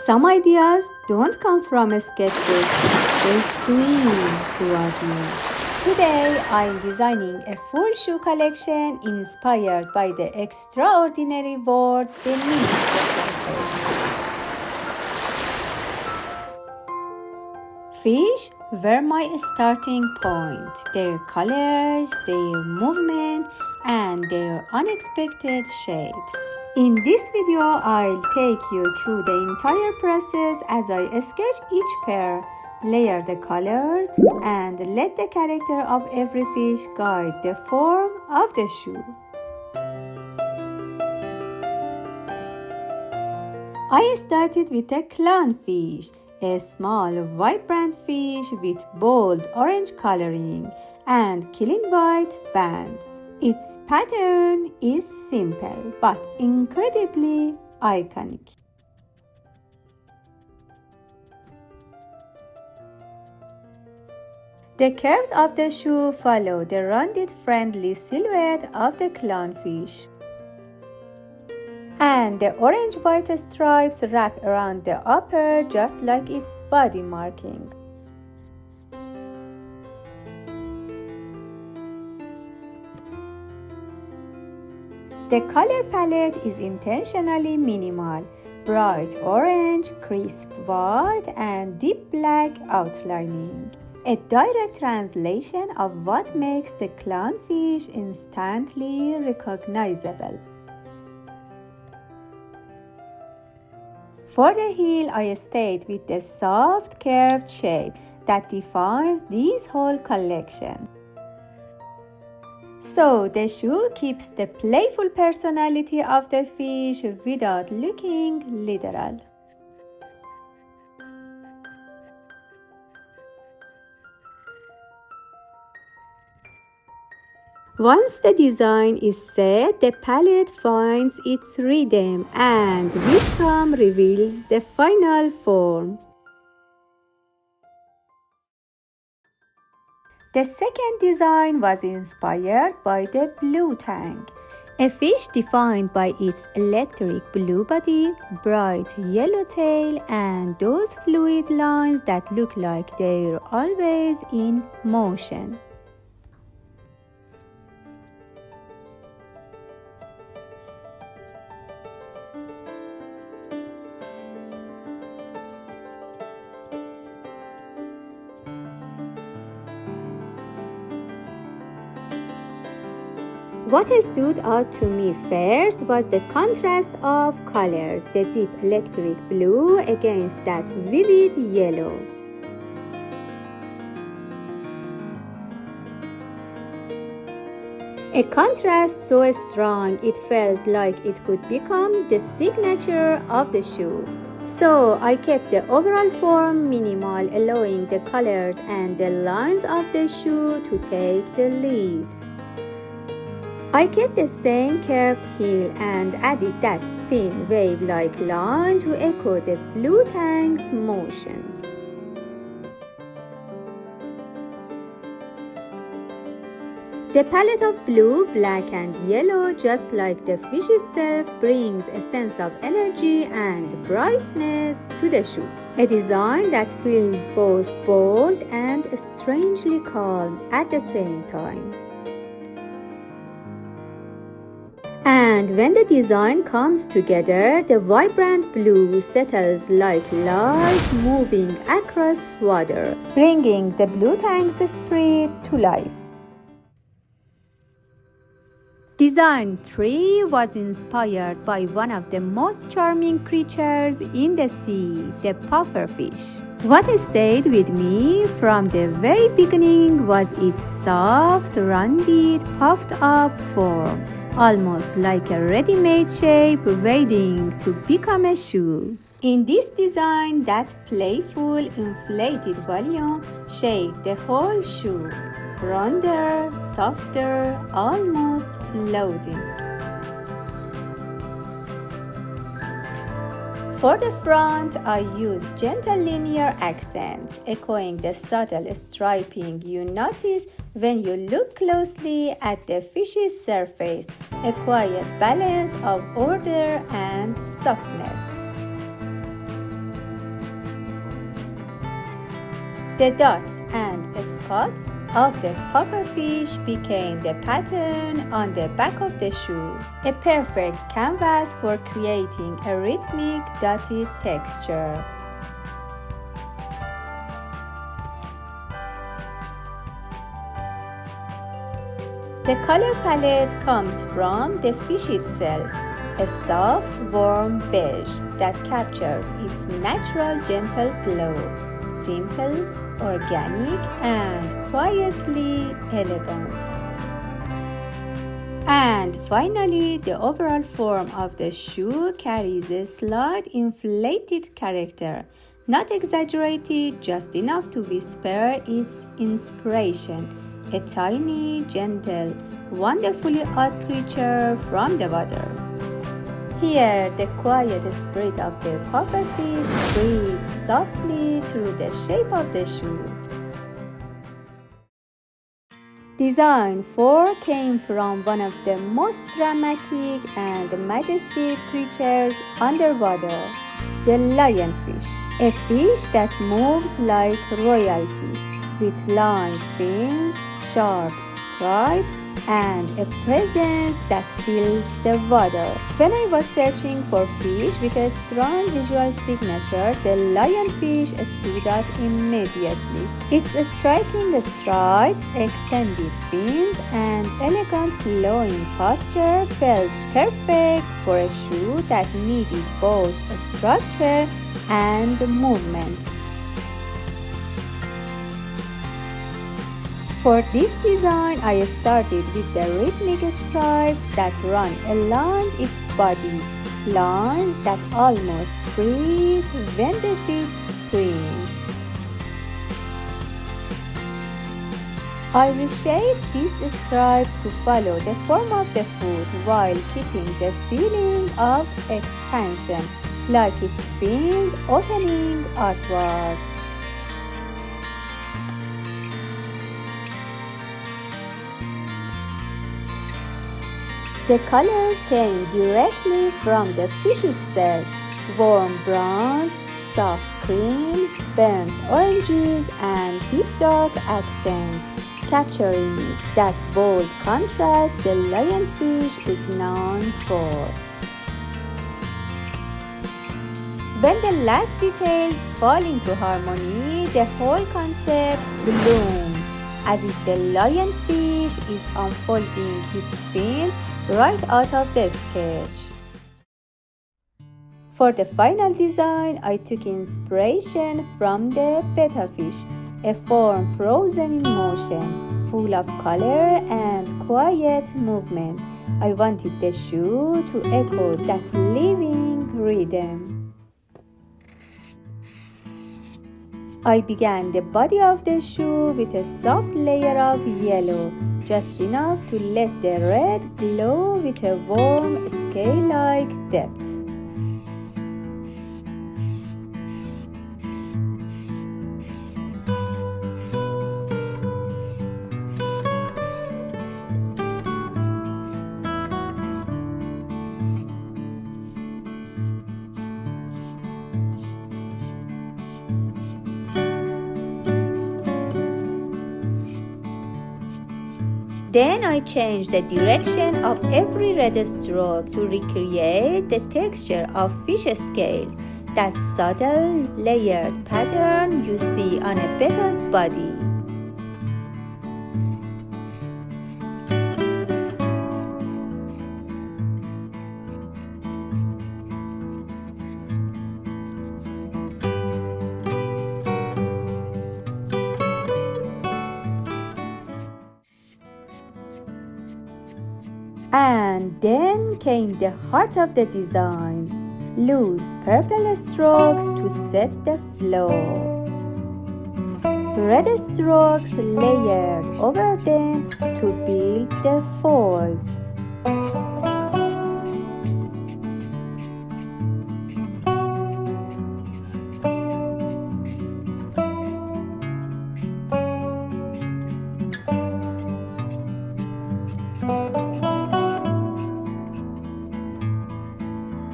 Some ideas don't come from a sketchbook, they swim toward you. Today, I'm designing a full shoe collection inspired by the extraordinary world beneath the surface. Fish were my starting point. Their colors, their movement, and their unexpected shapes. In this video, I'll take you through the entire process as I sketch each pair, layer the colors, and let the character of every fish guide the form of the shoe. I started with a clownfish, a small vibrant fish with bold orange coloring and clean white bands. Its pattern is simple but incredibly iconic. The curves of the shoe follow the rounded, friendly silhouette of the clownfish. And the orange-white stripes wrap around the upper just like its body marking. The color palette is intentionally minimal: bright orange, crisp white, and deep black outlining. A direct translation of what makes the clownfish instantly recognizable. For the heel, I stayed with the soft, curved shape that defines this whole collection. So the shoe keeps the playful personality of the fish without looking literal. Once the design is set, the palette finds its rhythm and Vizcom reveals the final form. The second design was inspired by the blue tang, a fish defined by its electric blue body, bright yellow tail, and those fluid lines that look like they're always in motion. What stood out to me first was the contrast of colors, the deep electric blue against that vivid yellow. A contrast so strong it felt like it could become the signature of the shoe. So I kept the overall form minimal, allowing the colors and the lines of the shoe to take the lead. I kept the same curved heel and added that thin wave-like line to echo the blue tang's motion. The palette of blue, black, and yellow, just like the fish itself, brings a sense of energy and brightness to the shoe. A design that feels both bold and strangely calm at the same time. And when the design comes together, the vibrant blue settles like light moving across water, bringing the blue tang's spirit to life. Design 3 was inspired by one of the most charming creatures in the sea, the pufferfish. What stayed with me from the very beginning was its soft, rounded, puffed-up form, almost like a ready-made shape waiting to become a shoe. In this design, that playful, inflated volume shaped the whole shoe, rounder, softer, almost floating. For the front, I used gentle linear accents, echoing the subtle striping you notice when you look closely at the fish's surface, a quiet balance of order and softness. The dots and spots of the pufferfish became the pattern on the back of the shoe, a perfect canvas for creating a rhythmic dotted texture. The color palette comes from the fish itself, a soft, warm beige that captures its natural gentle glow, simple, organic, and quietly elegant. And finally, the overall form of the shoe carries a slight inflated character, not exaggerated, just enough to whisper its inspiration. A tiny, gentle, wonderfully odd creature from the water. Here, the quiet spirit of the pufferfish breathes softly through the shape of the shoe. Design 4 came from one of the most dramatic and majestic creatures underwater, the lionfish, a fish that moves like royalty, with long fins, sharp stripes, and a presence that fills the water. When I was searching for fish with a strong visual signature, the lionfish stood out immediately. Its striking stripes, extended fins, and elegant flowing posture felt perfect for a shoe that needed both structure and movement. For this design, I started with the rhythmic stripes that run along its body, lines that almost breathe when the fish swims. I reshaped these stripes to follow the form of the foot while keeping the feeling of expansion, like its fins opening outward. The colors came directly from the fish itself: warm browns, soft creams, burnt oranges, and deep dark accents, capturing that bold contrast the lionfish is known for. When the last details fall into harmony, the whole concept blooms, as if the lionfish is unfolding its fins right out of the sketch. For the final design, I took inspiration from the betta fish, a form frozen in motion, full of color and quiet movement. I wanted the shoe to echo that living rhythm. I began the body of the shoe with a soft layer of yellow, just enough to let the red glow with a warm, scale-like depth. Then I changed the direction of every red stroke to recreate the texture of fish scales, that subtle, layered pattern you see on a betta's body. And then came the heart of the design: loose purple strokes to set the flow, red strokes layered over them to build the folds.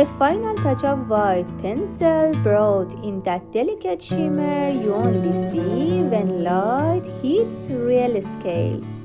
A final touch of white pencil brought in that delicate shimmer you only see when light hits real scales.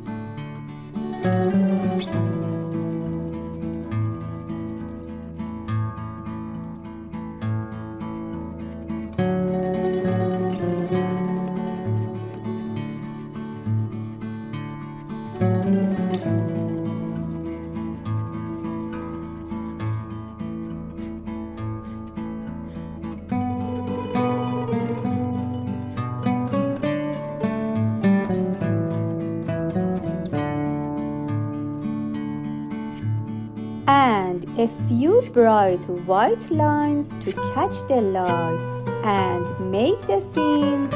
And a few bright white lines to catch the light and make the fins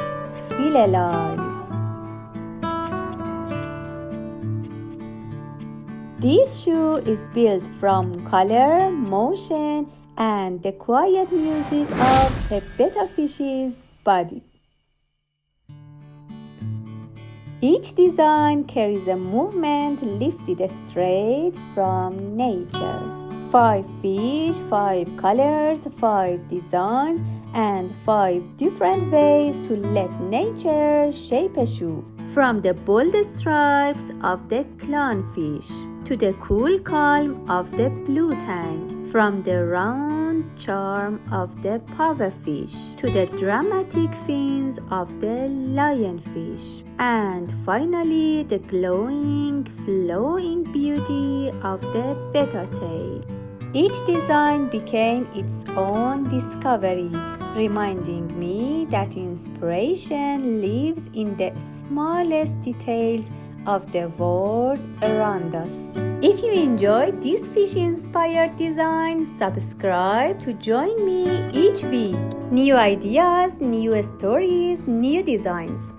feel alive. This shoe is built from color, motion, and the quiet music of a betta fish's body. Each design carries a movement lifted straight from nature. 5 fish, 5 colors, 5 designs, and 5 different ways to let nature shape a shoe. From the bold stripes of the clownfish to the cool calm of the blue tang, from the round charm of the pufferfish to the dramatic fins of the lionfish, and finally the glowing, flowing beauty of the betta tail. Each design became its own discovery, reminding me that inspiration lives in the smallest details of the world around us. If you enjoyed this fish-inspired design, subscribe to join me each week. New ideas, new stories, new designs.